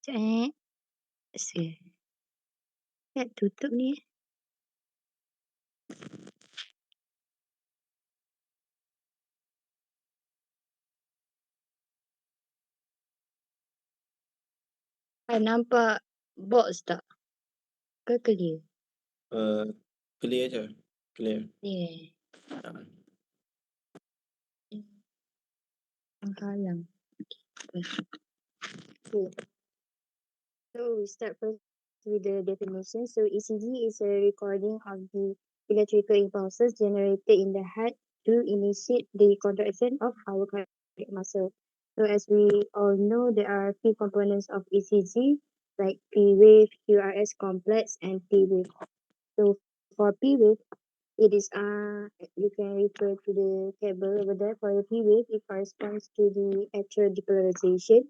Sekejap nak tutup ni. Nampak box tak? Ke clear? Clear je. Clear. Ni. Halang. Okay. So we start first with the definition. So ECG is a recording of the electrical impulses generated in the heart to initiate the contraction of our cardiac muscle. So as we all know, there are three components of ECG like P wave, QRS complex, and T wave. So for P wave, it is you can refer to the table over there. For the P wave, it corresponds to the atrial depolarization.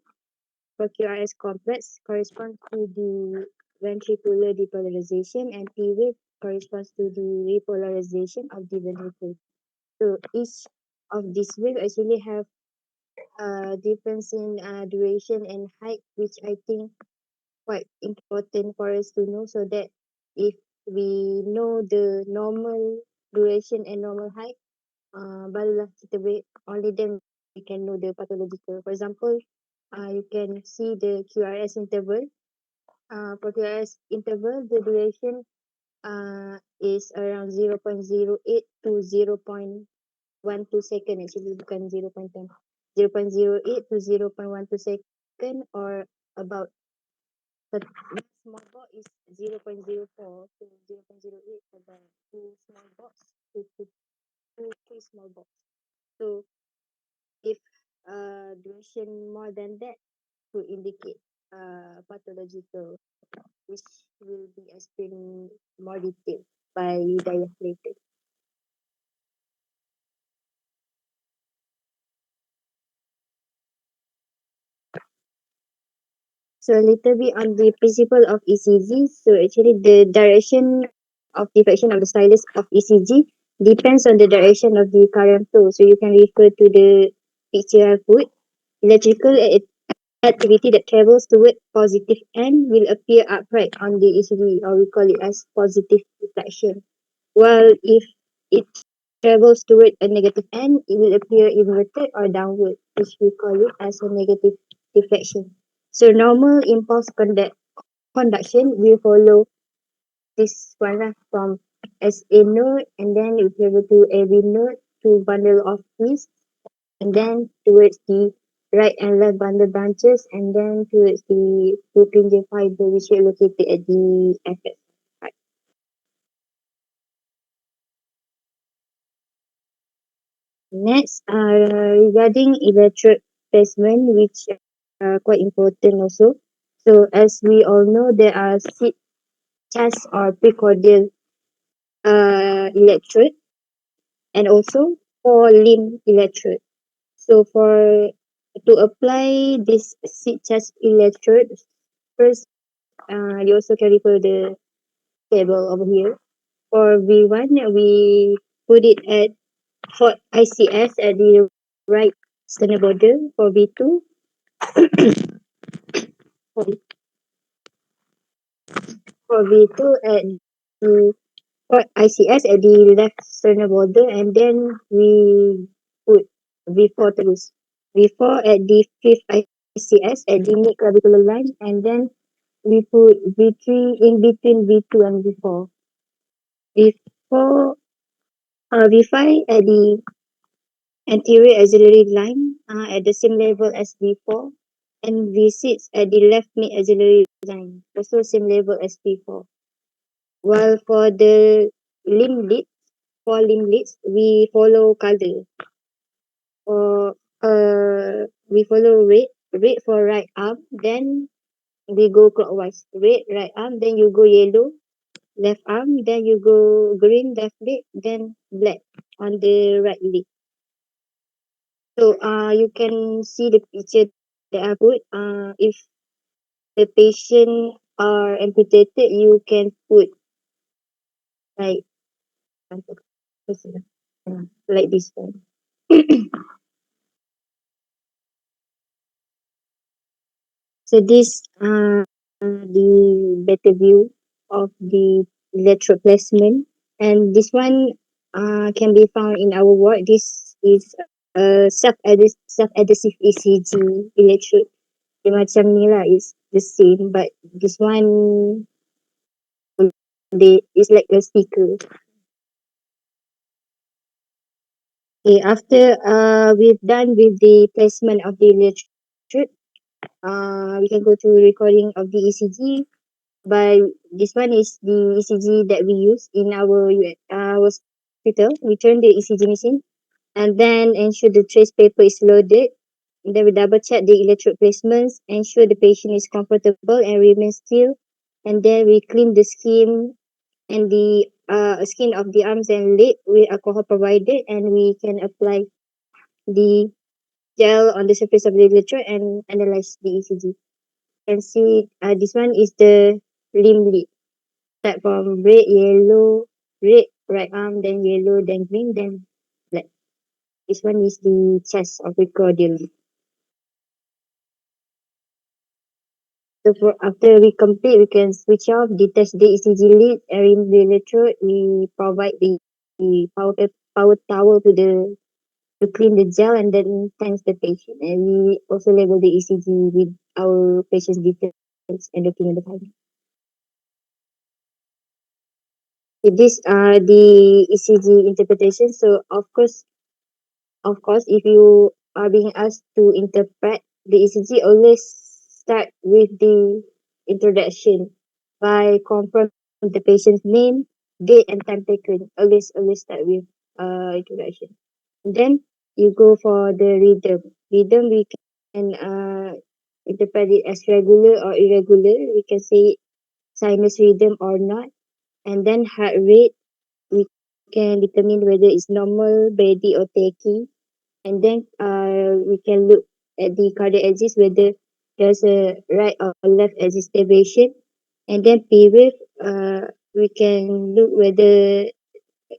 For QRS complex corresponds to the ventricular depolarization, and T wave corresponds to the repolarization of the ventricle. So each of these waves actually have a difference in duration and height, which I think quite important for us to know, so that if we know the normal duration and normal height, barulah kita boleh, only then we can know the pathological. For example, you can see the QRS interval. For QRS interval, the duration is around 0.08 to 0.12 second, actually bukan 0.10. 0.08 to 0.12 second, or about the small box is 0.04 to 0.08, about two small box to three small box. So if duration more than that to indicate pathological, which will be explained more detail by Hidayah later. So a little bit on the principle of ECG. So actually the direction of diffraction of the stylus of ECG depends on the direction of the current flow. So you can refer to the picture I put. Electrical activity that travels toward positive end will appear upright on the ECG, or we call it as positive deflection. While if it travels toward a negative end, it will appear inverted or downward, which we call it as a negative deflection. So normal impulse conduction will follow this one lah, from SA node, and then it will go to AB node to bundle of twists, and then towards the right and left bundle branches, and then towards the Purkinje fiber, which is located at the FX. Next, regarding electrode placement, which are quite important also. So as we all know, there are 6 chest or precordial electrode, and also 4 limb electrode. So for to apply this 6 chest electrode, first you also can refer the table over here. For V1, we put it at for ICS at the right external border. For V2, for, for V2 at the for ICS at the left external border, and then we put V4 terus. V4 at the fifth ICS at the mid clavicular line, and then we put V3 in between V2 and V4. V4, V5 at the anterior axillary line at the same level as V4, and V6 at the left mid axillary line, also same level as V4. While for the limb lead, for limb leads, we follow color. For we follow red for right arm, then we go clockwise. Red right arm, then you go yellow left arm, then you go green left leg, then black on the right leg. So you can see the picture that I put. If the patient are amputated, you can put like like this one. So this the better view of the electrode placement, and this one can be found in our ward. This is self-adhesive ECG electrode. Dia macam ni lah, is the same, but this one they is like a sticker. Okay, after we've done with the placement of the electrode, we can go to recording of the ECG. By this one is the ECG that we use in our hospital. We turn the ECG machine and then ensure the trace paper is loaded. And then we double check the electrode placements, ensure the patient is comfortable and remains still. And then we clean the skin and the skin of the arms and leg with alcohol provided, and we can apply the gel on the surface of the electrode and analyze the ECG. And see, this one is the limb lead. Start from red, yellow, red, right arm, then yellow, then green, then black. This one is the chest of the cordial. So for after we complete, we can switch off, detach the ECG lead, and remove the electrode. We provide the power towel to clean the gel and then thanks the patient. And we also label the ECG with our patient's details and document the findings. These are the ECG interpretation. So of course, if you are being asked to interpret the ECG, always start with the introduction by confirm the patient's name, date, and time taken. Always start with introduction. And then you go for the rhythm. Rhythm we can interpret it as regular or irregular. We can say sinus rhythm or not. And then heart rate, we can determine whether it's normal, brady, or tachy. And then we can look at the cardiac axis whether there's a right or left axis deviation. And then P wave, we can look whether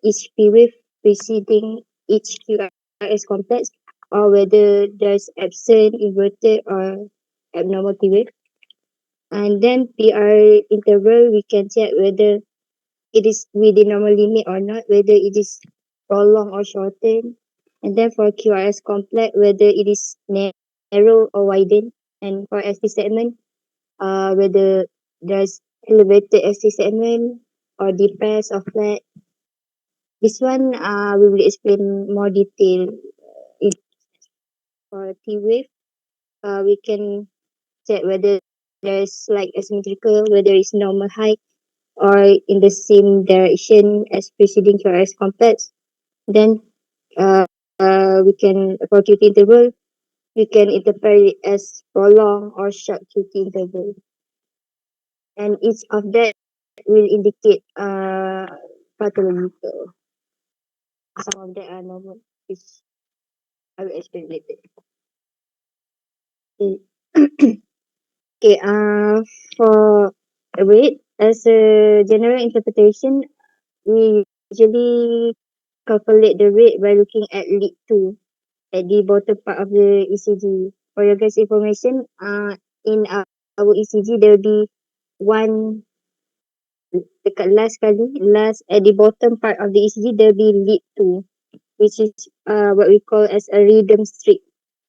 each P wave preceding each QRS complex or whether there's absent, inverted, or abnormal P wave. And then PR interval, we can check whether it is within normal limit or not, whether it is prolonged or shortened. And then for QRS complex, whether it is narrow or widened. And for ST segment, whether there's elevated ST segment or depressed or flat. This one we will explain more detail. If for T wave, we can check whether there's like asymmetrical, whether it's normal height or in the same direction as preceding QRS complex. Then we can, for QT interval, we can interpret it as prolonged or short QT interval. And each of that will indicate pathological. Some of them are normal, which I will explain later. Okay, okay for rate, as a general interpretation, we usually calculate the rate by looking at lead 2 at the bottom part of the ECG. For your guys' information, in our ECG, there will be one dekat last at the bottom part of the ECG, there will be lead 2, which is what we call as a rhythm streak,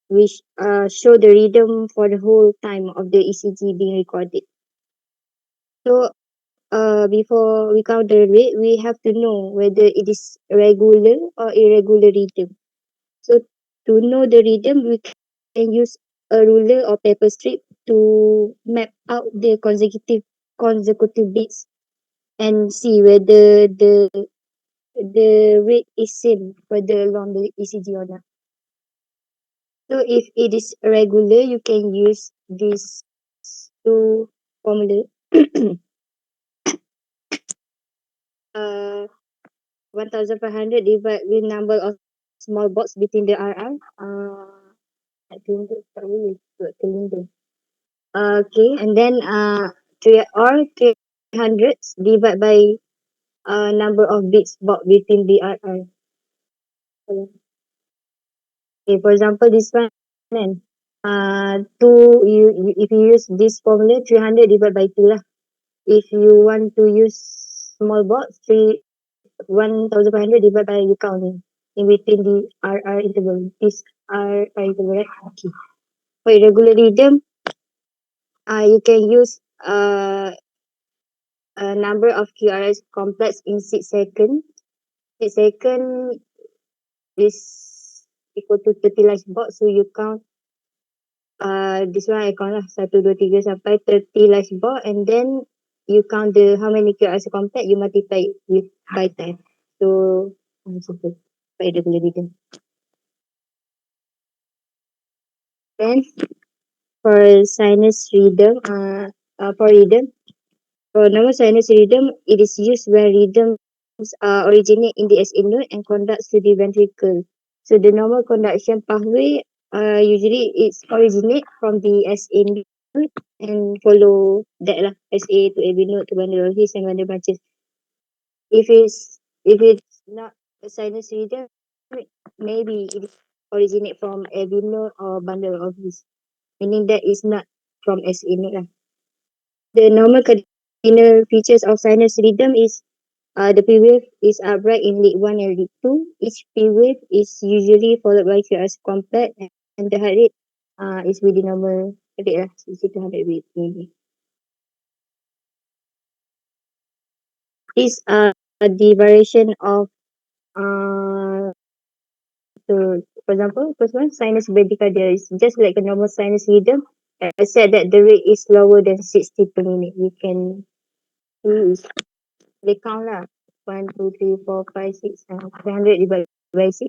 which show the rhythm for the whole time of the ECG being recorded. So before we count the rate, we have to know whether it is regular or irregular rhythm. So to know the rhythm, we can use a ruler or paper strip to map out the consecutive beats and see whether the rate is same further along the ECG or not. So if it is regular, you can use these two formula. uh, 1,500 divided with number of small box between the RR. I think tak boleh buat cylinder. Okay, and then 300 divided by number of bits box between the RR. Okay, for example, this one kan. if you use this formula, 300 divided by 2 lah. If you want to use small box, 1500 divided by you counting in between the RR interval. This RR interval, right? Okay. For irregular rhythm, you can use a number of QRS complex in 6 seconds. 6 seconds is equal to 30 large box. So you count this one I count lah 1, 2, 3 sampai 30 large box, and then you count the how many QRS complex, you multiply it with by time. So simple. By irregular rhythm. Then for sinus rhythm, for rhythm, for normal sinus rhythm, it is used when rhythms originate in the SA node and conducts to the ventricle. So the normal conduction pathway, usually it's originate from the SA node and follow that lah, SA to AB node to bundle of his and bundle branches. If it's not a sinus rhythm, maybe it originate from AB node or bundle of his, meaning that is not from SA node lah. The normal cardinal features of sinus rhythm is the P wave is upright in lead 1 and lead 2. Each P wave is usually followed by QRS complex, and the heart rate is within normal rate lah, 200 beats maybe. These are the variation of so for example, first one, sinus bradycardia is just like a normal sinus rhythm, except that the rate is lower than 60 per minute. We can use they count lah. 1, 2, 3, 4, 5, 6, 300 divided by 6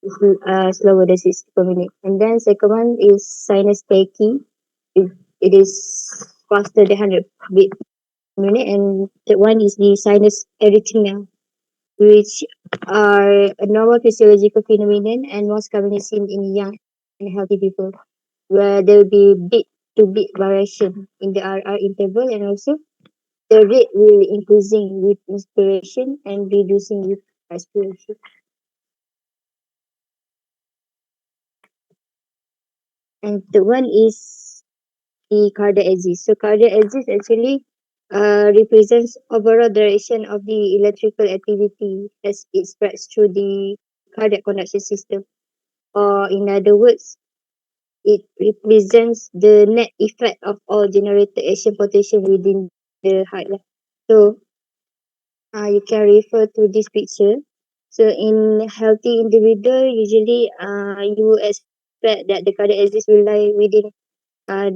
is slower than 60 per minute. And then second one is sinus tachy. It is faster than 100 beat per minute. And third one is the sinus arrhythmia, which are a normal physiological phenomenon and most commonly seen in young and healthy people, where there will be beat to beat variation in the RR interval, and also the rate will increasing with inspiration and reducing with expiration. And the one is the cardiac axis. So cardiac axis actually represents overall direction of the electrical activity as it spreads through the cardiac conduction system. Or in other words, it represents the net effect of all generated action potential within the heart. So you can refer to this picture. So in healthy individual, usually you expect that the cardiac axis will lie within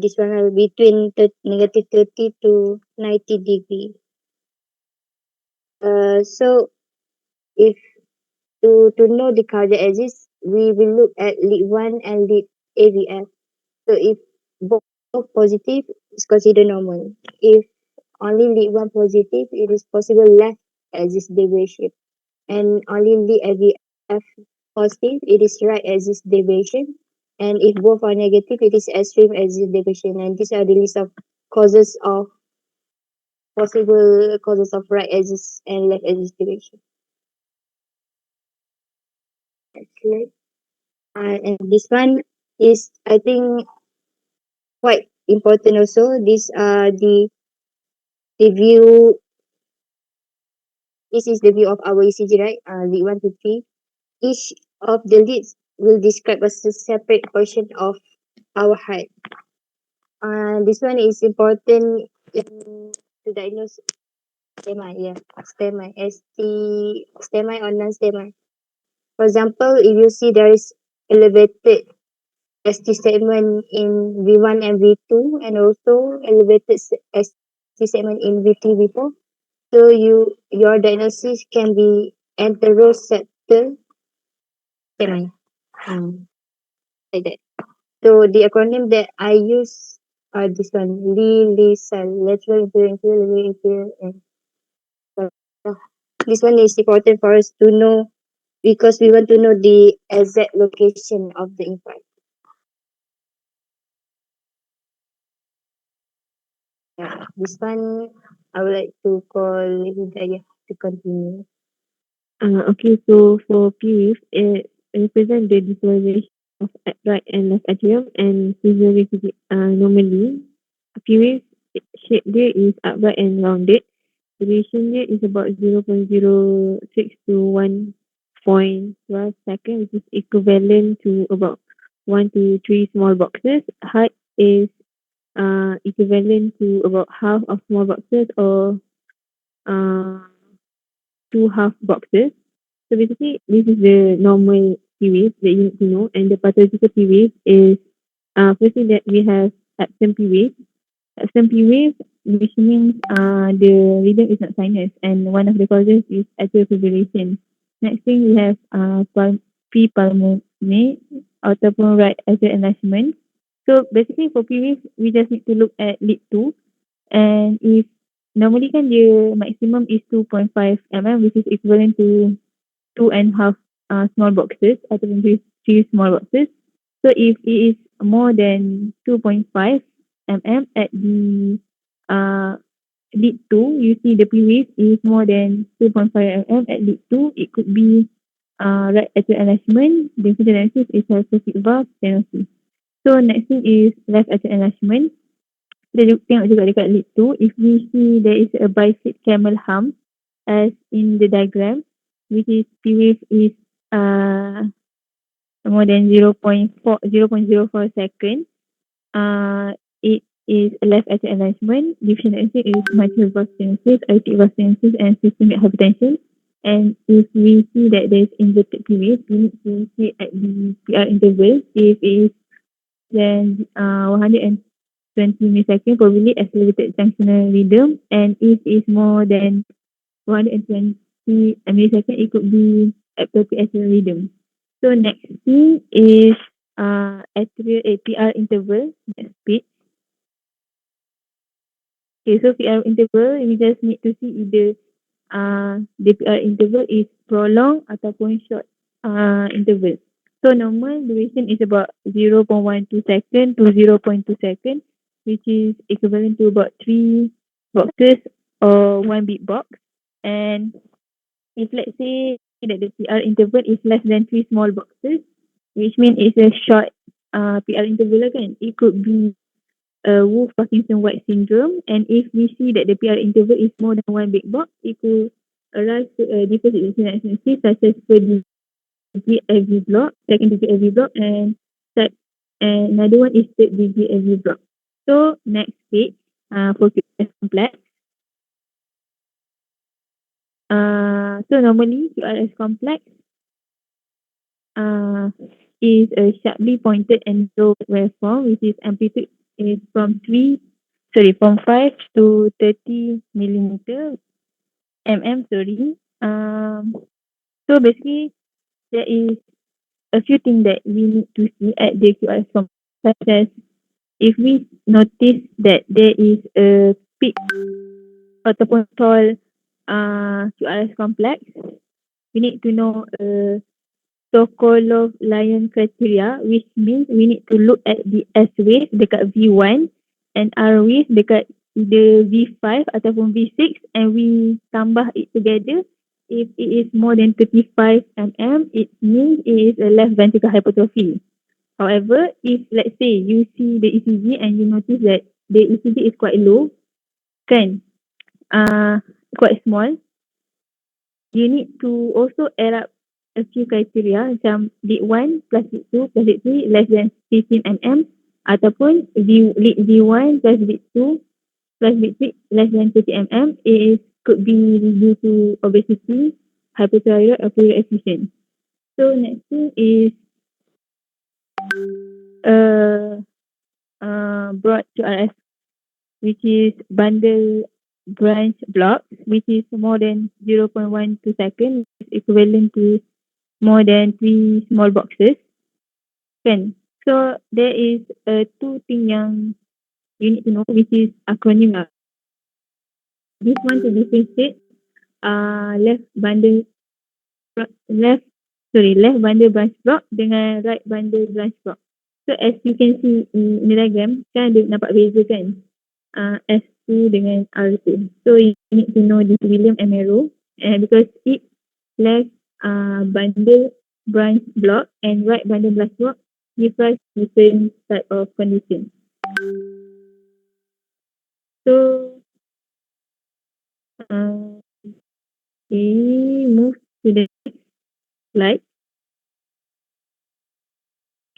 this one between negative 30 to 90 degree. So if to know the cardiac axis, we will look at lead 1 and lead AVF. So if both positive, it's considered normal. If only lead 1 positive, it is possible left axis deviation. And only lead AVF positive, it is right axis deviation. And if both are negative, it is extreme axis deviation. And these are the list of causes of possible causes of right axis and left axis deviation. Okay. And this one is, I think, quite important also. These are the view. This is the view of our ECG, right? Lead 1 to 3. Each of the leads will describe a separate portion of our heart. This one is important to diagnose STEMI, yeah. STEMI, STEMI or non-STEMI. For example, if you see there is elevated ST segment in V1 and V2, and also elevated ST segment in V3, V4, so your diagnosis can be enteroseptal STEMI, like that. So the acronym that I use are this one: LISAL, lateral inferior, inferior, and this one is important for us to know because we want to know the exact location of the infarct. Yeah, this one I would like to call Hidayah to continue. Okay, so for PWIF, it represents the depolarization of right and left atrium and physiologically normally. Appearance shape dia is upright and rounded. Duration dia is about 0.06 to 1.12 second, which is equivalent to about 1 to 3 small boxes. Height is equivalent to about half of small boxes or uh, two half boxes. So basically, this is the normal series that you need to know, and the pathological series is firstly that we have absent series. Absent series, which means the rhythm is not sinus, and one of the causes is atrial fibrillation. Next thing we have pre-pulmonary ataupun right atrial enlargement. So basically for PVs, we just need to look at lead 2, and if normally kan dia maximum is 2.5 mm, which is equivalent to two and a half small boxes ataupun three small boxes. So if it is more than 2.5 mm at the uh, lead 2, you see the PVs is more than 2.5 mm at lead 2, it could be right atrial enlargement. The diagnosis is hypoxic valve stenosis. So next thing is left atrial enlargement. Kita tengok juga dekat lead tu, if we see there is a bicep camel hump as in the diagram, which is P wave is uh, more than 0.4 second, it is left atrial enlargement. Diffusion axis is mitral valve stenosis, aortic valve stenosis, and systemic hypertension. And if we see that there is inverted P wave, we need to see at the PR interval. If it is then 120 milliseconds, probably accelerated junctional rhythm, and if it's more than 120 milliseconds, it could be appropriate atrial rhythm. So next thing is atrial APR interval. Next page. Okay, so PR interval, we just need to see either the PR interval is prolonged ataupun short interval. So normal duration is about 0.12 second to 0.2 second, which is equivalent to about 3 boxes or 1 big box. And if let's say that the PR interval is less than 3 small boxes, which means it's a short PR interval lah kan, it could be Wolff Parkinson White syndrome. And if we see that the PR interval is more than 1 big box, it could arise to a deficit synapses such as first degree AV block, second degree AV block, and third, and another one is third degree AV block. So next page for QRS complex. So normally QRS complex is a sharply pointed and low waveform, which is amplitude is from 5 to 30 millimeter sorry. So basically there is a few things that we need to see at the QRS complex, such as if we notice that there is a peak ataupun tall QRS complex, we need to know Sokolov Lion criteria, which means we need to look at the S wave dekat V1 and R wave dekat either V5 ataupun V6, and we tambah it together. If it is more than 35 mm, it means it is a left ventricle hypertrophy. However, if let's say you see the ECG and you notice that the ECG is quite low, kan, quite small, you need to also add up a few criteria macam lead 1 plus lead 2 plus lead 3 less than 15 mm, ataupun lead V1 plus lead 2 plus lead 3 less than 30 mm. It could be due to obesity, hypothyroid, or fluid efficient. So next thing is broad QRS, which is bundle branch blocks, which is more than 0.12 second, equivalent to more than 3 small boxes. Kan? So there is two thing yang you need to know, which is acronym lah. This one to differentiate left bundle left bundle branch block dengan right bundle branch block. So as you can see in the diagram, kan ada nampak beza kan? S2 dengan R2. So you need to know this William and Merrow, because it left bundle branch block and right bundle branch block give us different type of condition. So uh, we move to the slide.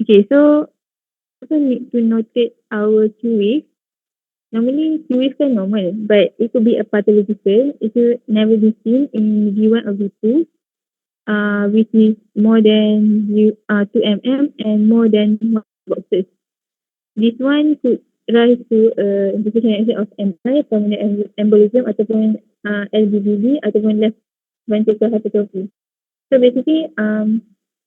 Okay, so also need to notate our QA. Normally QA kan normal, but it could be a pathological. It will never be seen in V1 or V2, which is more than 2 mm and more than 1 boxes. This one could rise to implication of MI, permanent embolism ataupun LVDD ataupun left ventricular hypertrophy. So basically,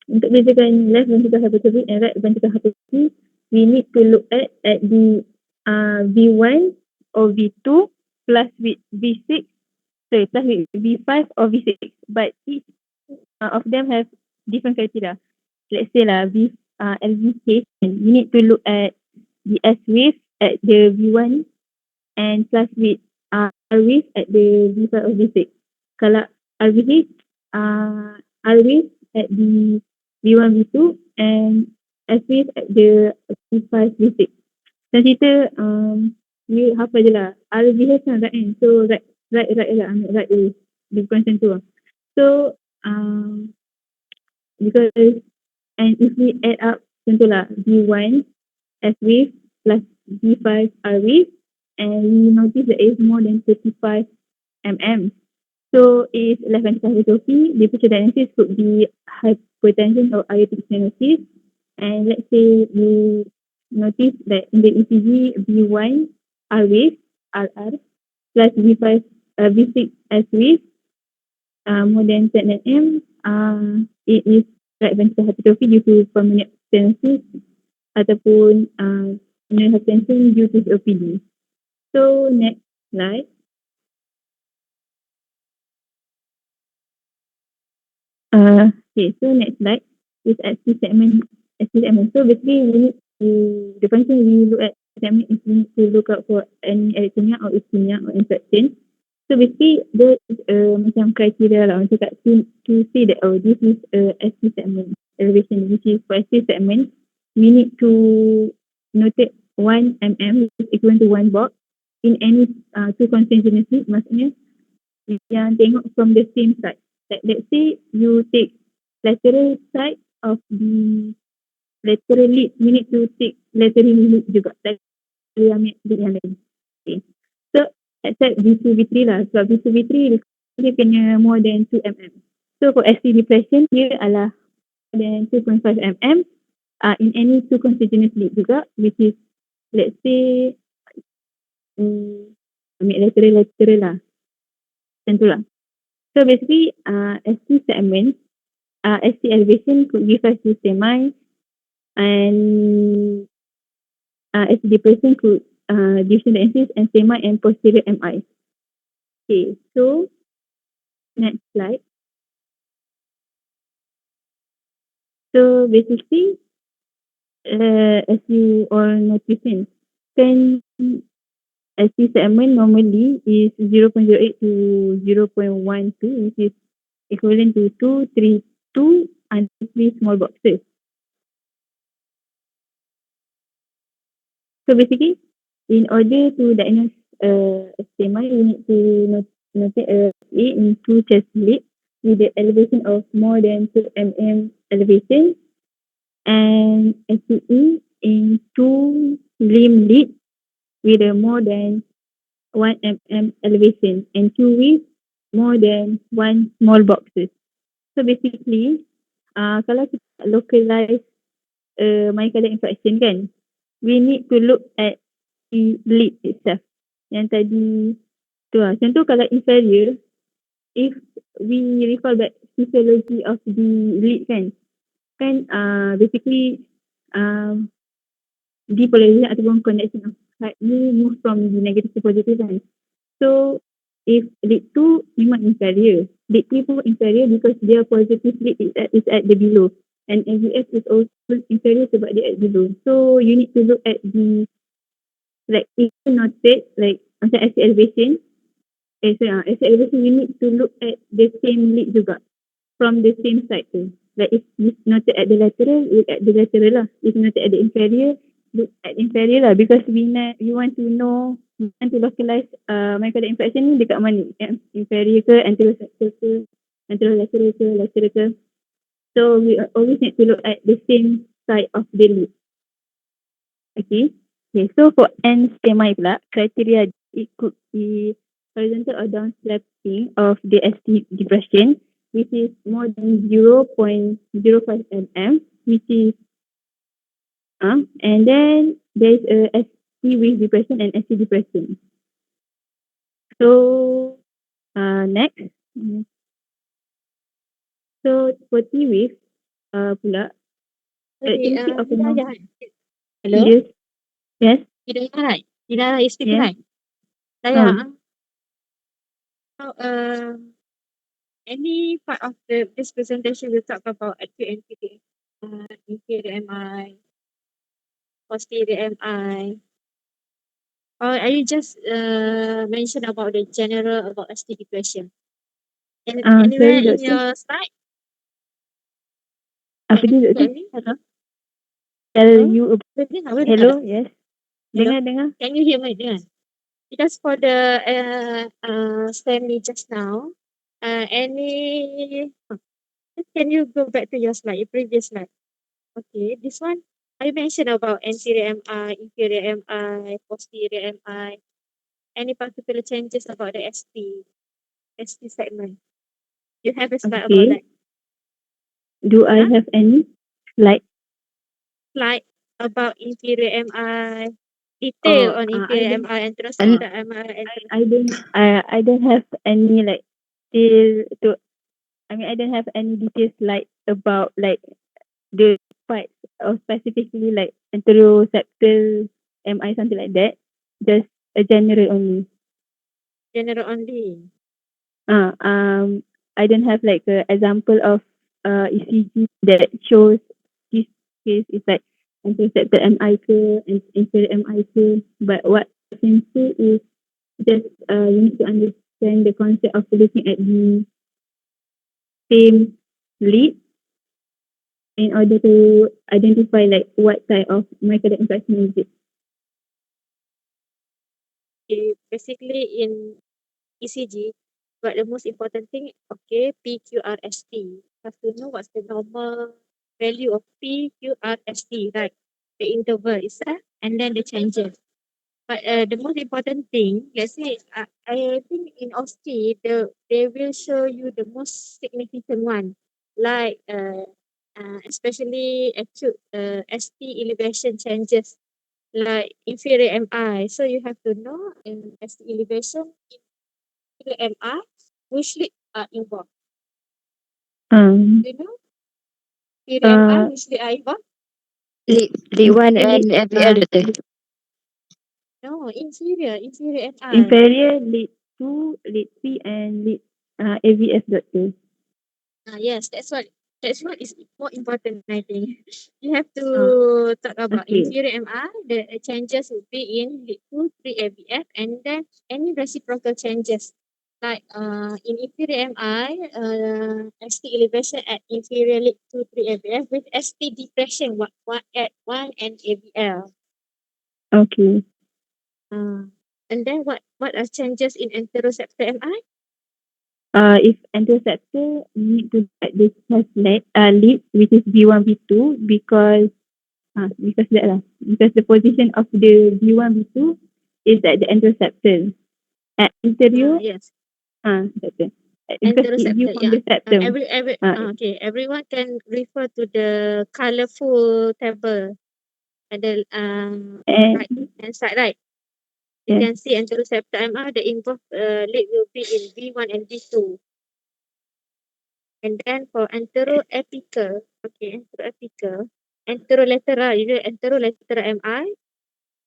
untuk bezakan left ventricular hypertrophy and right ventricular hypertrophy, we need to look at the V1 or V2 plus with V6, sorry, plus with V5 or V6. But each of them have different criteria. Let's say lah, LVK, you need to look at the S wave at the V1 and plus with R wave at the V5 or V6. Kalau RVH, R wave at the V1, V2 and S wave at the V5, V6. Dan kita you hafal je lah. RVH kan right kan. So right lah, ambil right wave. Dia bukan macam tu lah. So because and if we add up contohlah V1 S wave plus V5 R wave and we notice that it is more than 35 mm. So if left ventricular hypertrophy, the future diagnosis could be hypertension or aortic stenosis. And let's say you notice that in the ECG V1 R wave RR plus V5 V6 S wave more than 10 mm, it is right ventricular hypertrophy due to permanent stenosis ataupun pulmonary hypertension due to COPD. So next slide. Okay, so next slide is ST segment. ST segment. So basically we need to, the function we look at segment is we need to look out for any arrhythmia or ischemia or infection. So basically there is macam criteria lah macam kat to say that this is ST segment elevation, which is for ST segment we need to notate 1 mm which is equivalent to 1 box in any two consanguinity, maksudnya yang tengok from the same side. Like let's say you take lateral side of the lateral lead, you need to take lateral lead juga. Tak boleh ambil lead yang lain. Okay. So except V2, V3 lah. Sebab V2, V3 dia kena more than 2 mm. So for ST depression, dia adalah more than 2.5 mm in any two consanguineous lead juga, which is let's say ambil lateral lah. Macam tu lah. So basically, ST segment, ST elevation could give us to semi and ST depression could diffusion diagnosis and semi and posterior MI. Okay, so next slide. So basically, as you all notice, can ST segment normally is 0.08 to 0.12, which is equivalent to 2, 3, 2 and 3 small boxes. So basically, in order to diagnose STMI, we need to notate a in two chest lead with the elevation of more than 2 mm elevation and STE in two limb lead with a more than 1 mm elevation and two with more than 1 small boxes. So basically, kalau kita localize myocardial infarction kan, we need to look at the lead itself. Yang tadi tu lah. Contoh kalau inferior, if we recall back physiology of the lead kan basically depolarization ataupun conduction of heart ni move from the negative to positive kan. So if lead 2 memang inferior, lead 3 pun inferior because their positive lead is at the below and LVS is also inferior sebab dia at below. So you need to look at the like if you notate like macam ST elevation ST elevation you need to look at the same lead juga from the same side tu. Like if it's noted at the lateral, look at the lateral lah. If noted at the inferior, look at inferior lah. Because we want to know, we want to localize myocardial infarction ni dekat mana. Inferior ke, anteroseptal ke, anterolateral ke, lateral ke. So we always need to look at the same side of the lead. Okay. Okay, so for NSTMI pula, criteria it could be horizontal or down slapping of the ST depression, which is more than 0.05 mm, which is and then there's a ST with depression and ST depression. So next, so for T wave pula, Sorry, activity of the Hidayah. Hello? yes, yes, Hidayah, right? Hidayah is speaking, yes, right? Hidayah, uh, so, any part of this presentation will talk about acute entity, inferior MI, posterior MI, or are you just mention about the general about ST depression? And anywhere sorry in doktor, your slide? apa Can dia you doktor? hear me? Hello? Tell Hello? you Boleh dengar hello, tak? yes, Hello? dengar. Can you hear me? Dengar. Because for the STEMI just now, any can you go back to your slide, your previous slide? Okay, this one I mentioned about anterior MI, inferior MI, posterior MI. Any particular changes about the ST segment? You have a slide about Okay, that? do I Huh? have any like Slide about inferior MI, oh detail on I inferior don't MI, anteroseptal MI, I don't have any like still to I don't have any details like about like the parts or specifically like anteroseptal MI something like that. Just a general only. general only. Uh, um, I don't have like a example of ECG that shows this case is like anteroseptal MI ke and inferior MI ke. But what I can say is just you need to understand the concept of looking at the same lead in order to identify like what type of myocardial infarction is it. Basically in ECG, but the most important thing, okay, PQRST. Have to know what's the normal value of PQRST, right? The interval itself, and then the changes. But the most important thing, let's say, I think in OSCE, they will show you the most significant one, like especially acute ST elevation changes, like inferior MI. So you have to know ST elevation, inferior MI, which lead are involved. Um, You know, inferior MI, uh, which lead are involved? Lead 1 and FBL doktor. No, inferior MI. inferior, lead 2, lead 3 and lead AVS doctor. Yes, that's what is more important, I think. You have to Uh, talk about okay. inferior MI. The changes will be in lead 2, 3 ABF, and then any reciprocal changes. Like in inferior MI, ST elevation at inferior lead 2, 3 ABF with ST depression what at 1 and ABL. Okay. And then what are changes in anteroseptal MI? If anteroseptal, you need to get this chest lead, which is B1, B2, because that lah. Because the position of the B1, B2 is at the anteroseptal. At anterior, Yes. that's it. Because it view Anteroseptal, from yeah. the septum. Okay. Everyone can refer to the colorful table at the And right hand side, right? You yes, can see anteroseptal MR, the involved lead will be in V1 and V2. And then for anteroapical, okay, anterolateral, you know, anterolateral MI,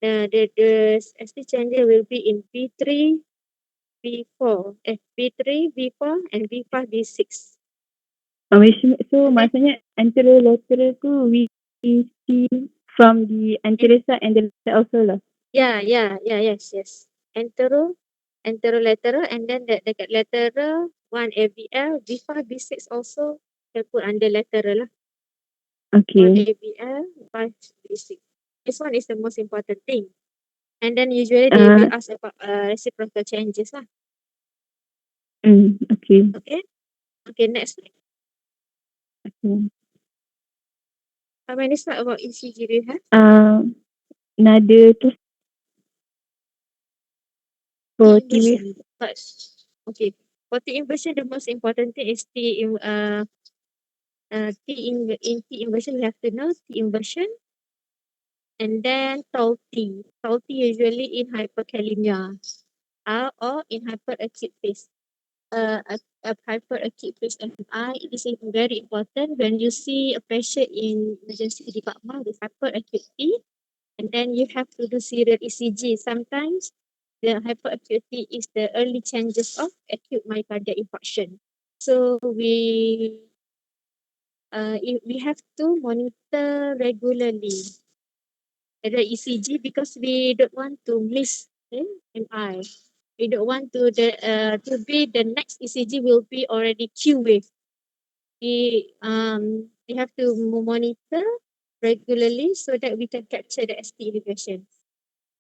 the ST changer will be in V3, V4, V3, V4, and V5, V6. so And then maksudnya anterolateral tu we see from the anterior side and the lateral also lah. yes. Anterolateral, and then the lateral one AVL, V5, V6 also can put under lateral lah. Okay. ABL, 5 basic. This one is the most important thing. And then usually they will ask about reciprocal changes lah. Okay. Okay. Okay, next slide. Okay. How many slide about ECG do you have? Nada tu for T TV. inversion. Okay. For T inversion, the most important thing is in T inversion, we have to know T inversion and then tau T. Tau T usually in hyperkalemia or in hyperacute phase. A hyperacute phase MI, it is very important when you see a patient in emergency department with hyperacute T, and then you have to do serial ECG. Sometimes the hyperactivity is the early changes of acute myocardial infarction. So we have to monitor regularly the ECG because we don't want to miss MI. We don't want to be the next ECG will be already Q wave. We have to monitor regularly so that we can capture the ST elevation.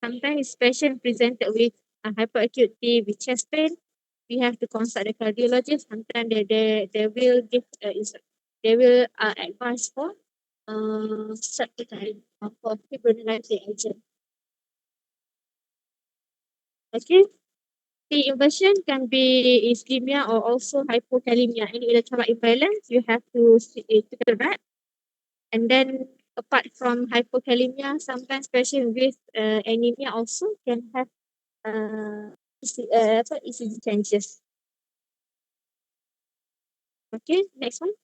Sometimes patient presented with a hyperacute T with chest pain, we have to consult the cardiologist. Sometimes they will give they will advise for subcutaneous for fibrinolytic agent. Okay. T inversion can be ischemia or also hypokalemia. Any electrolyte imbalance, you have to take the right. And then apart from hypokalemia, sometimes patient with anemia also can have ECG changes. Okay, next one.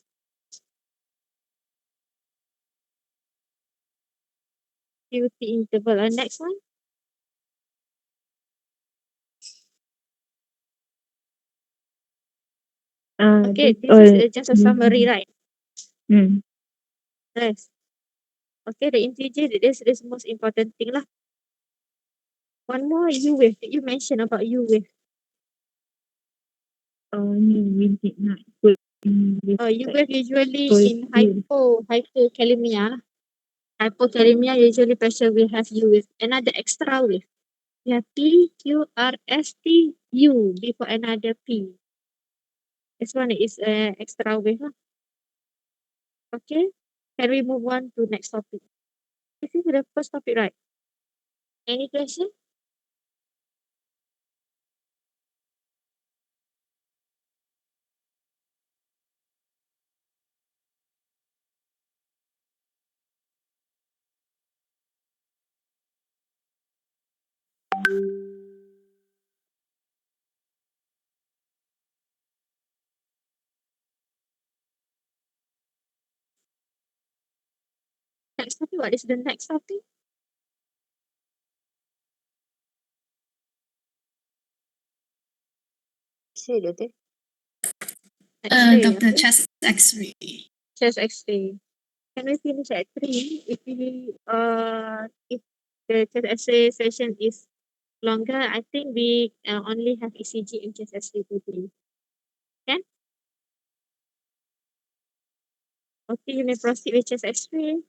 QT interval. Next one. Okay, This this is all. just a summary, right? Mm. Yes. Okay, the integer, this is the most important thing lah. One more U wave. You mentioned about U wave. We did not put in this U wave usually full in hypokalemia. Hypokalemia usually patient will have U wave. Another extra wave. You have P, Q, R, S, T, U before another P. This one is extra wave lah. Okay. Can we move on to next topic? This is the first topic, right? Any question? Next topic, what is the next topic? Say Doktor. X-ray, Doctor, okay? chest X-ray. Chest X-ray. Can we finish at 3? If the chest X-ray session is longer, I think we only have ECG and chest X-ray today. Can? Okay, you may proceed with chest X-ray.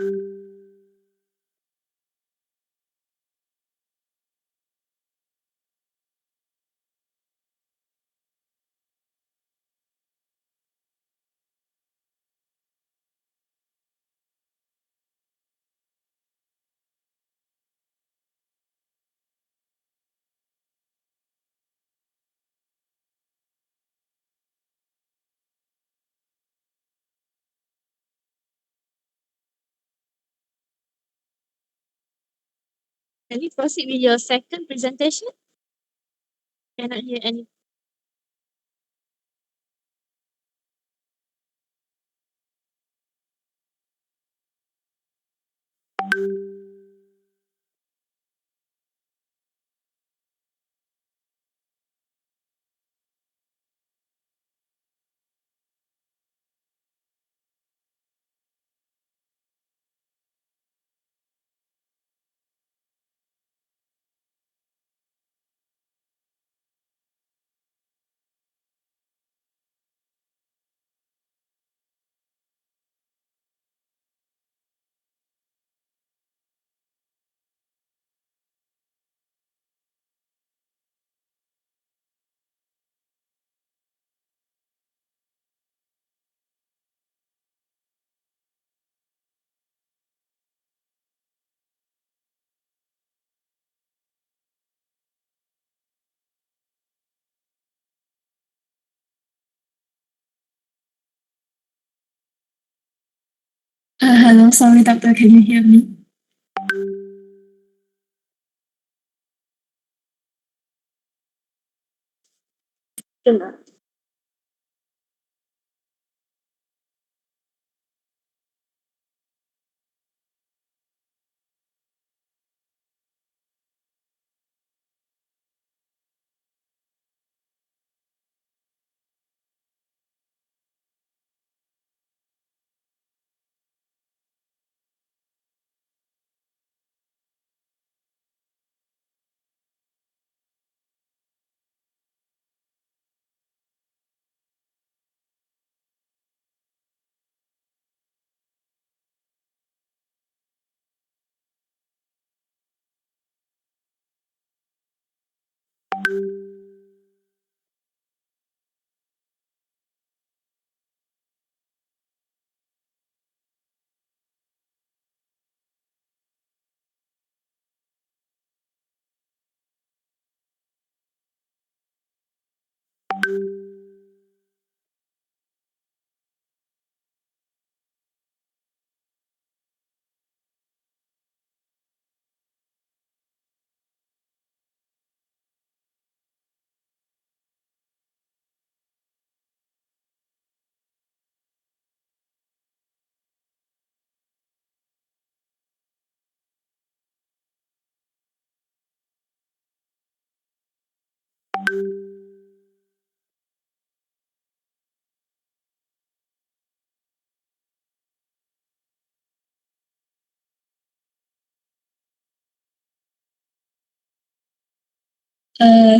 Can you proceed with your second presentation? Cannot hear any. Hello, sorry, doctor. Can you hear me?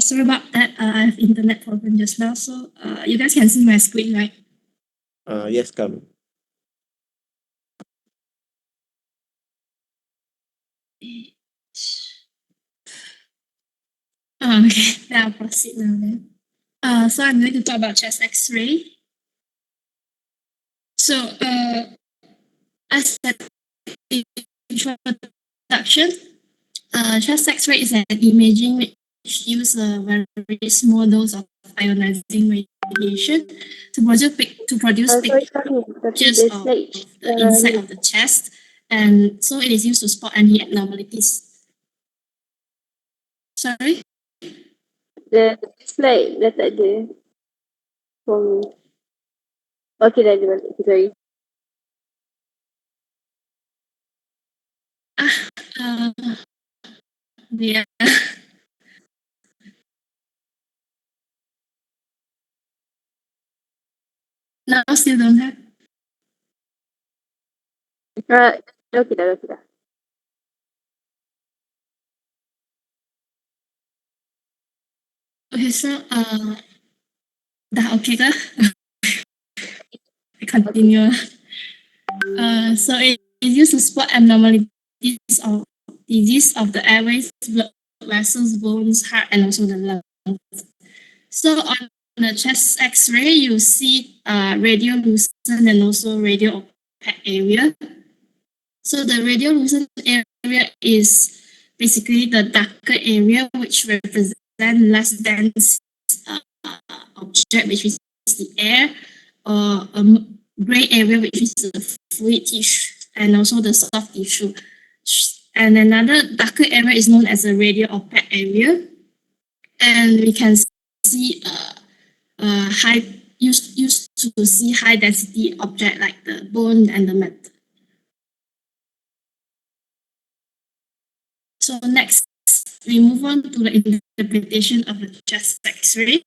Sorry about that. I have internet problem just now. So you guys can see my screen, right? Yes, come. Okay, then I'll proceed now then. So I'm going to talk about chest X-ray. So as an introduction, chest X-ray is an imaging which uses a very small dose of ionizing radiation to produce Sorry, Karming, tapi pictures the of slide the inside of the chest, and so it is used to spot any abnormalities. Sorry. the slide dah tak ada for me. Okay, dah ada balik. Sorry. Uh, yeah. Now still don't have. Okay dah. Okay, so dah okay kah? I continue. So it used to spot abnormalities of disease of the airways, blood vessels, bones, heart, and also the lungs. So on the chest X-ray, you see radiolucent and also radio-opaque area. So the radiolucent area is basically the darker area which represent less dense object, which is the air, or a gray area, which is the fluid tissue, and also the soft tissue. And another darker area is known as a radio-opaque area, and we can see high used to see high density object like the bone and the metal. So next, we move on to the interpretation of the chest X-ray.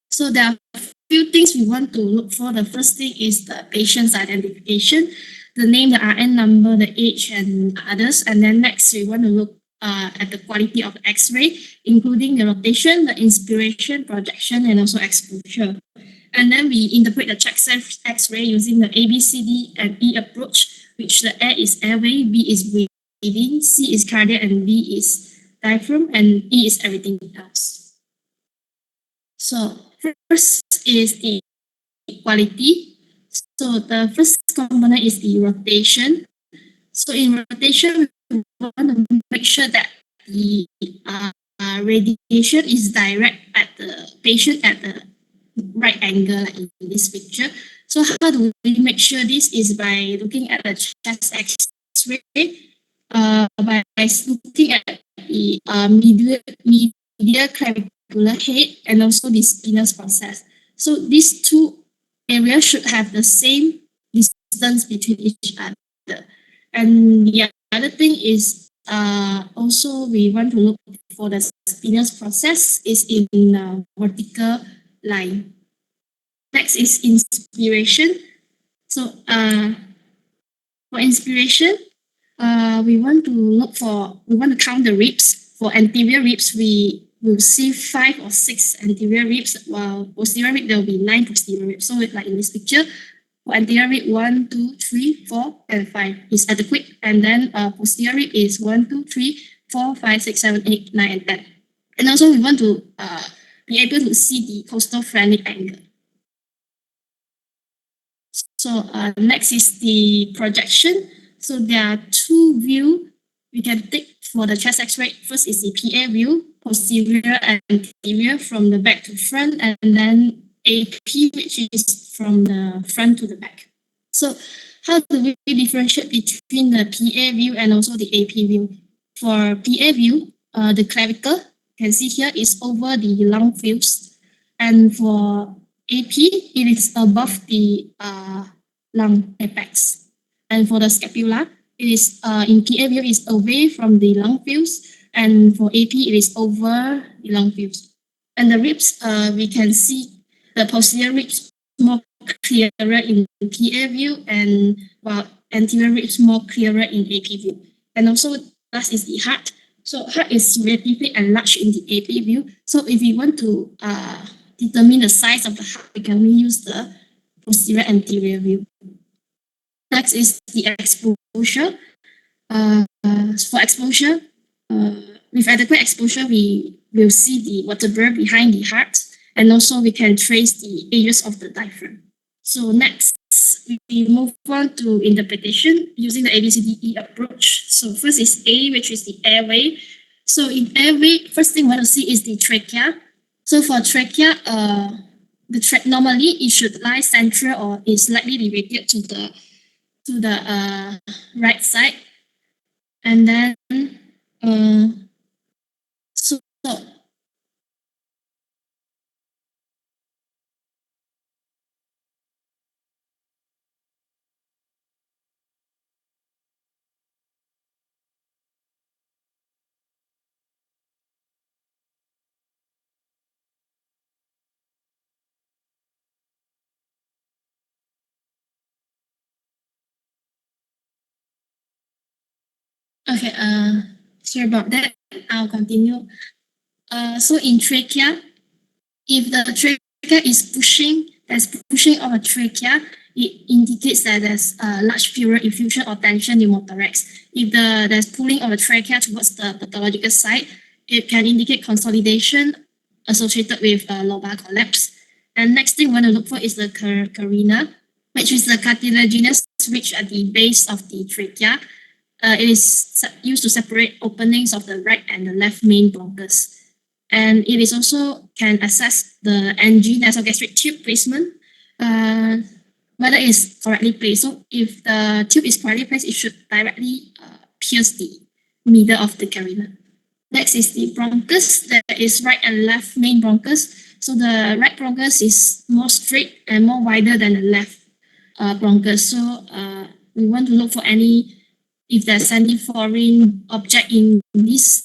So there are a few things we want to look for. The first thing is the patient's identification, the name, the RN number, the age, and others. And then next, we want to look at the quality of the X-ray, including the rotation, the inspiration, projection, and also exposure. And then we interpret the chest X-ray using the A, B, C, D, and E approach, which the A is airway, B is breathing, C is cardiac, and D is diaphragm, and E is everything else. So first is the quality. So the first component is the rotation. So in rotation, we want to make sure that the radiation is direct at the patient at the right angle, like in this picture. So how do we make sure this is by looking at the chest X-ray, by looking at the medial clavicular head and also the spinous process. So these two areas should have the same distance between each other. And the other thing is also we want to look for the spinous process is in vertical line. Next is inspiration. So for inspiration, we want to count the ribs. For anterior ribs, we will see 5 or 6 anterior ribs, while posterior rib there will be 9 posterior ribs. So like in this picture, for anterior rib 1, 2, 3, 4, and 5 is adequate, and then posterior rib is 1, 2, 3, 4, 5, 6, 7, 8, 9, and 10. And also we want to be able to see the costal phrenic angle. So next is the projection. So there are two views we can take for the chest X-ray. First is the PA view, posterior and anterior from the back to front, and then AP, which is from the front to the back. So how do we differentiate between the PA view and also the AP view? For PA view, the clavicle, you can see here, is over the lung fields, and for AP, it is above the lung apex. And for the scapula, it is in PA view is away from the lung fields, and for AP it is over the lung fields. And the ribs, we can see the posterior ribs more clearer in PA view, and while anterior ribs more clearer in AP view. And also last is the heart. So heart is relatively enlarged in the AP view. So if we want to determine the size of the heart, we can use the posterior anterior view. Next is the exposure. For exposure, with adequate exposure, we will see the vertebra behind the heart, and also we can trace the edges of the diaphragm. So next, we move on to interpretation using the ABCDE approach. So first is A, which is the airway. So in airway, first thing we want to see is the trachea. So for trachea, normally it should lie central or is slightly deviated to the right side, and then so okay, sorry about that. I'll continue. So in trachea, if the trachea is pushing, there's pushing of a trachea, it indicates that there's a large pleural effusion or tension in pneumothorax. If there's pulling of the trachea towards the pathological side, it can indicate consolidation associated with lobar collapse. And next thing we want to look for is the carina, which is the cartilaginous ridge at the base of the trachea. It is used to separate openings of the right and the left main bronchus. And it is also can assess the NG, nasogastric tube placement, whether it's correctly placed. So if the tube is correctly placed, it should directly pierce the middle of the carina. Next is the bronchus. There is right and left main bronchus. So the right bronchus is more straight and more wider than the left bronchus. So we want to look for if there's any foreign object in this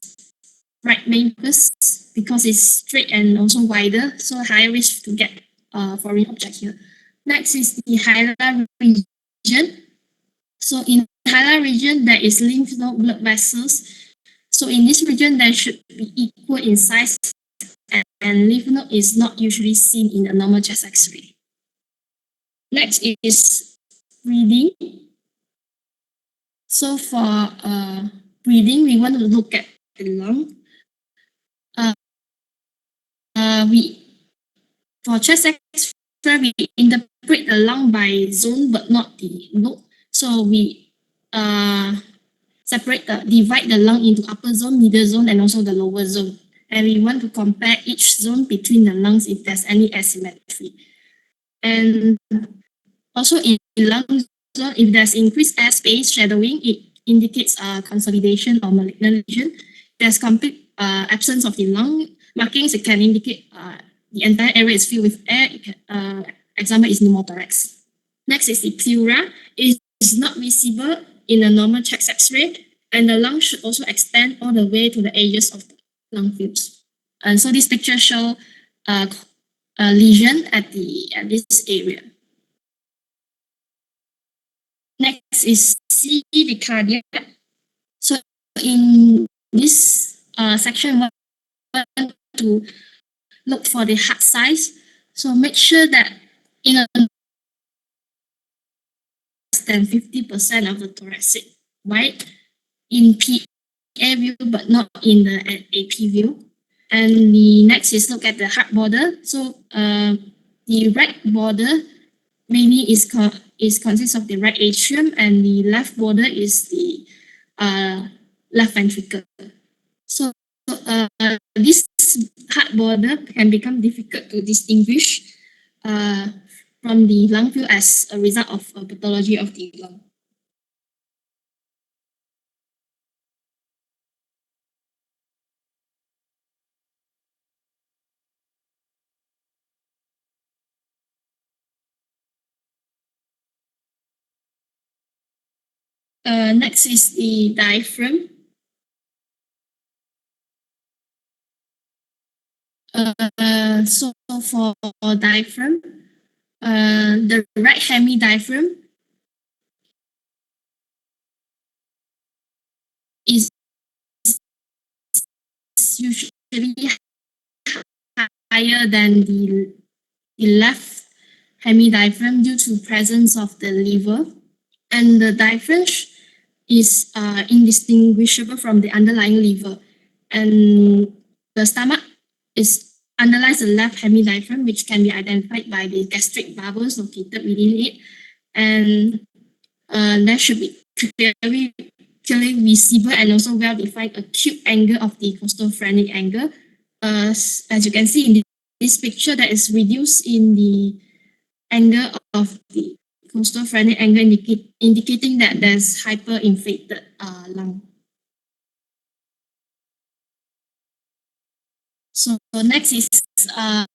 right main bronchus because it's straight and also wider. So higher risk to get foreign object here. Next is the hilar region. So in hilar region, there is lymph node blood vessels. So in this region, they should be equal in size, and lymph node is not usually seen in a normal chest X-ray. Next is breathing. So for breathing, we want to look at the lung. For chest X-ray, we interpret the lung by zone, but not the node. So we divide the lung into upper zone, middle zone, and also the lower zone. And we want to compare each zone between the lungs if there's any asymmetry. And also in lung zone, if there's increased air space shadowing, it indicates consolidation or malignant lesion. There's complete absence of the lung markings. It can indicate the entire area is filled with air. Example is pneumothorax. Next is the pleura. It is not visible in a normal chest X-ray, and the lung should also extend all the way to the edges of the lung fields. And so this picture shows a lesion at this area. Next is C, the cardiac. So in this section, we want to look for the heart size. So make sure that in a less than 50% of the thoracic wide in PA view, but not in the AP view. And the next is look at the heart border. So the right border mainly consists of the right atrium, and the left border is the left ventricle. So this heart border can become difficult to distinguish from the lung field as a result of pathology of the lung. Next is the diaphragm. So for diaphragm, the right hemidiaphragm is usually higher than the left hemidiaphragm due to presence of the liver, and the diaphragm is indistinguishable from the underlying liver, and the stomach underlies the left hemidiaphragm, which can be identified by the gastric bubbles located within it, and there should be clearly visible and also well-defined acute angle of the costophrenic angle. As you can see in this picture, that is reduced in the angle of the costophrenic angle, indicating that there's hyperinflated lung. So next is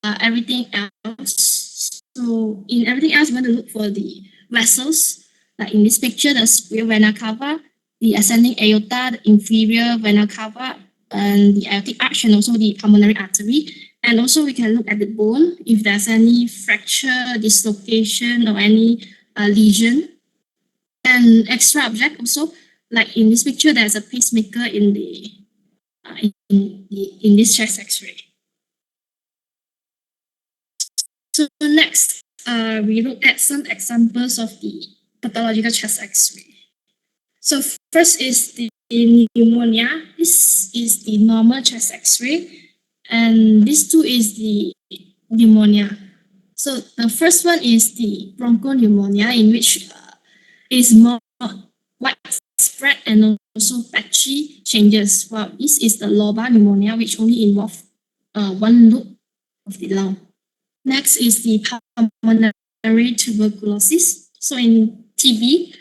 everything else. So in everything else, we want to look for the vessels. Like in this picture, the superior vena cava, the ascending aorta, the inferior vena cava, and the aortic arch, and also the pulmonary artery. And also we can look at the bone if there's any fracture, dislocation, or any lesion. And extra object also, like in this picture, there's a pacemaker in this chest X-ray. So next, we look at some examples of the pathological chest X-ray. So first is the pneumonia. This is the normal chest X-ray, and this too is the pneumonia. So the first one is the bronchopneumonia, in which is more widespread and also patchy changes. While this is the lobar pneumonia, which only involve one loop of the lung. Next is the pulmonary tuberculosis. So in TB,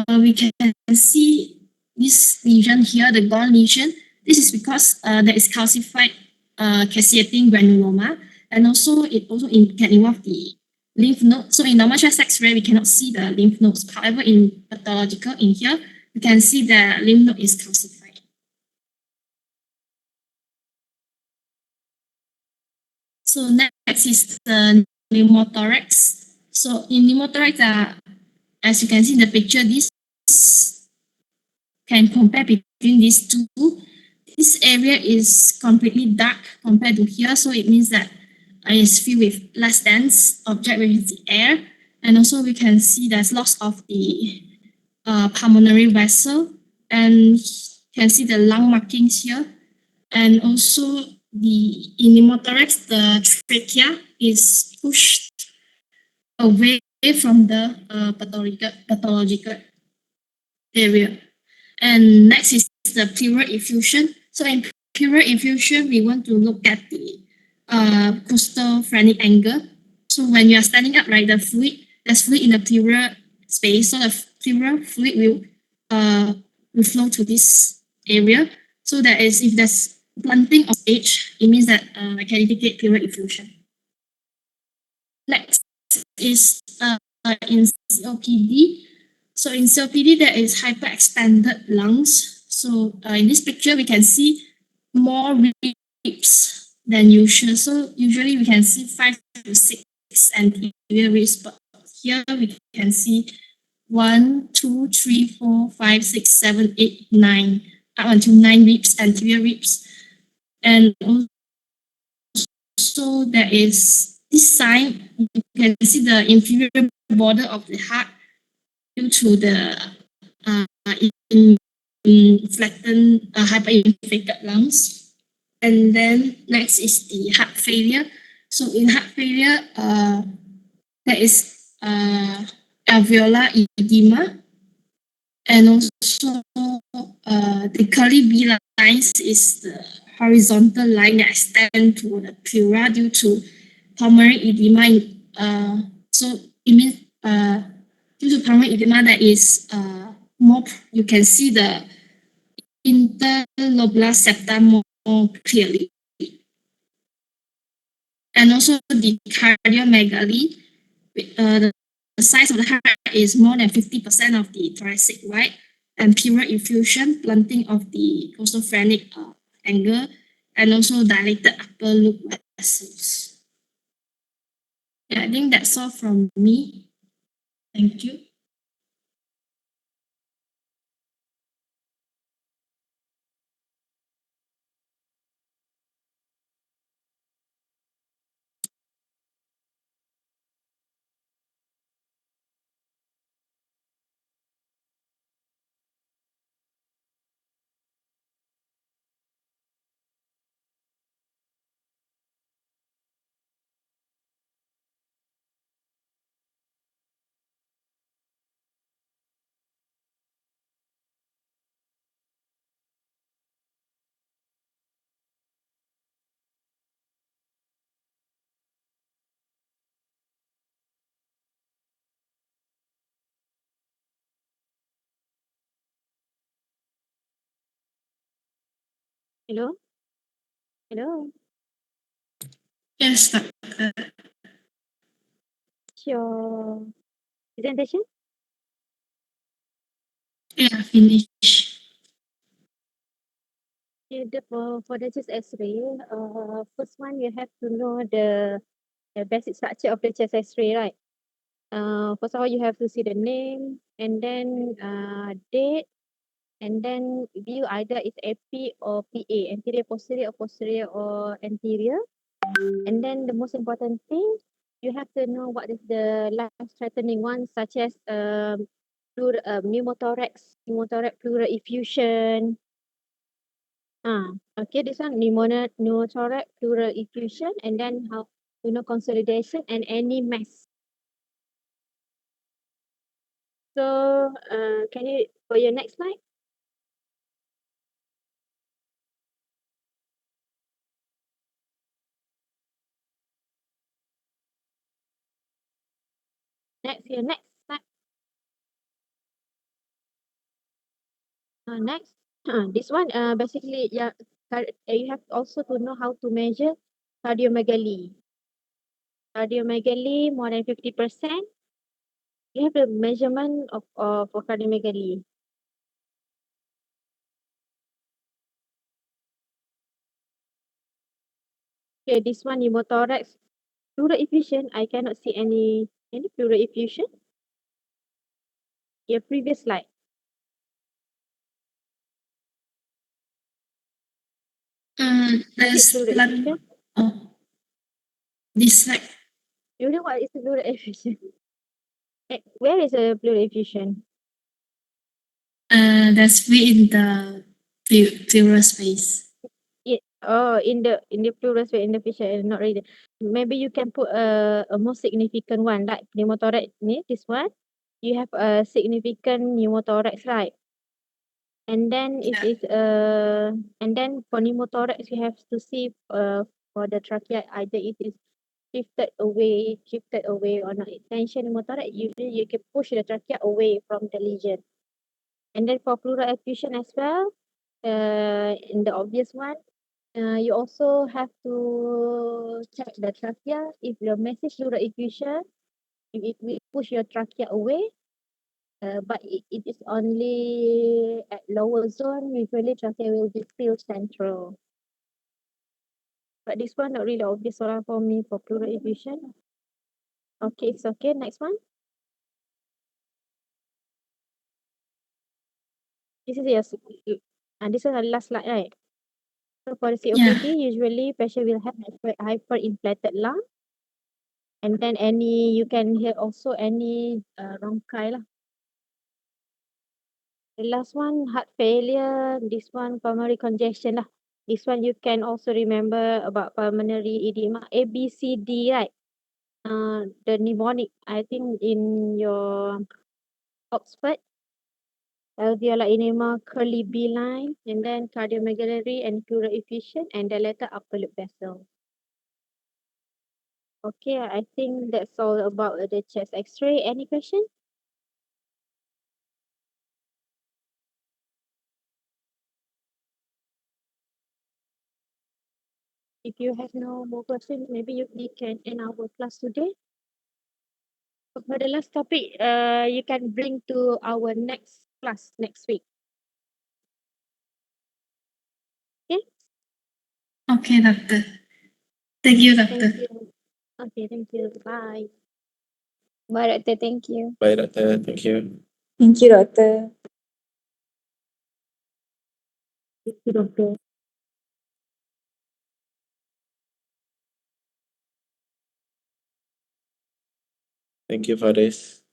we can see this lesion here, the gone lesion. This is because there is calcified caseating granuloma, and also it also can involve the lymph node. So in normal chest X-ray, we cannot see the lymph nodes. However, in pathological, in here, we can see the lymph node is calcified. So next is the pneumothorax. So in pneumothorax, as you can see in the picture, this can compare between these two. This area is completely dark compared to here, so it means that it's filled with less dense object, which is the air, and also we can see there's loss of the pulmonary vessel, and you can see the lung markings here, and also in pneumothorax, the trachea is pushed away from the pathological area. And next is the pleural effusion. So in pleural effusion, we want to look at the coastal phrenic angle. So when you are standing up, right, there's fluid in the pleural space. So the pleural fluid will flow to this area. So that is, if there's blunting of stage, it means that I can indicate pleural effusion. Next is in COPD. So in COPD, there is hyperexpanded lungs. So in this picture, we can see more ribs than usual. So usually we can see 5 to 6 anterior ribs, but here we can see 1, 2, 3, 4, 5, 6, 7, 8, 9, up until 9 ribs, anterior ribs. And also there is this sign, you can see the inferior border of the heart due to the flattened hyperinflated lungs. And then next is the heart failure. So in heart failure, there is alveolar edema, and also the curly B lines is the horizontal line that extend to the pleura due to pulmonary edema. So it means due to pulmonary edema, there is more, you can see the interlobular septum more clearly. And also the cardiomegaly, the size of the heart is more than 50% of the thoracic wide, and pleural effusion, blunting of the coastal phrenic angle, and also dilated upper loop vessels. Yeah, I think that's all from me. Thank you. Hello? Hello? Yes, Your presentation? yeah, finish. Yeah, for the chest X-ray, first one you have to know the basic structure of the chest X-ray, right? First of all, you have to see the name, and then date, and then view either it's AP or PA, anterior, posterior, or posterior or anterior. And then the most important thing, you have to know what is the life-threatening ones, such as pneumothorax pleural effusion. Okay, this one pneumothorax pleural effusion, and then how consolidation and any mass. So, can you for your next slide? Next slide. Next, this one basically yeah, you have also to know how to measure cardiomegaly. Cardiomegaly more than 50%. You have the measurement of for cardiomegaly. Okay, this one pneumothorax pleural effusion. I cannot see any pleural effusion. Your previous slide. There's Pleural blood. effusion. Oh, this slide. You know what is the pleural effusion? Where is a pleural effusion? That's in the pleural space. In the pleural space in the fissure, not really. Maybe you can put a more significant one like pneumothorax. This one, you have a significant pneumothorax, right? And then it is and then for pneumothorax you have to see for the trachea either it is shifted away or not. Tension pneumothorax usually you can push the trachea away from the lesion. And then for pleural effusion as well, in the obvious one, you also have to check the trachea. If the massive pleural effusion, if it will push your trachea away, but it is only at lower zone, usually trachea will be still central. But this one not really obvious for me for pleural effusion. Okay, it's okay. Next one. This is and this is the last slide, right? So for the Yeah. COPD, usually patient will have hyperinflated lung, and then you can hear also any bronchi lah. The last one, heart failure. This one, pulmonary congestion lah. This one you can also remember about pulmonary edema. A, B, C, D, right? The mnemonic, I think in your Oxford, alveolar edema, curly B line, and then cardiomegaly and pleural effusion, and the latter upper loop vessel. Okay, I think that's all about the chest X-ray. Any question? If you have no more questions, maybe we can end our class today. For the last topic, you can bring to our next class next week. Okay? Okay, doctor. Thank you, doctor. Thank you. Okay, thank you. Bye. Bye, Doctor. Thank you. Bye, doctor. Thank you. Thank you, doctor. Thank you, doctor. Thank you, Faris.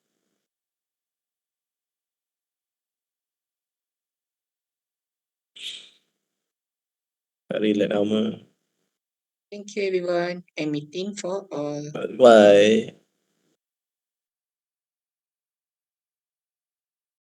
Tak relate lama. Thank you, everyone. I'm meeting for all. Bye.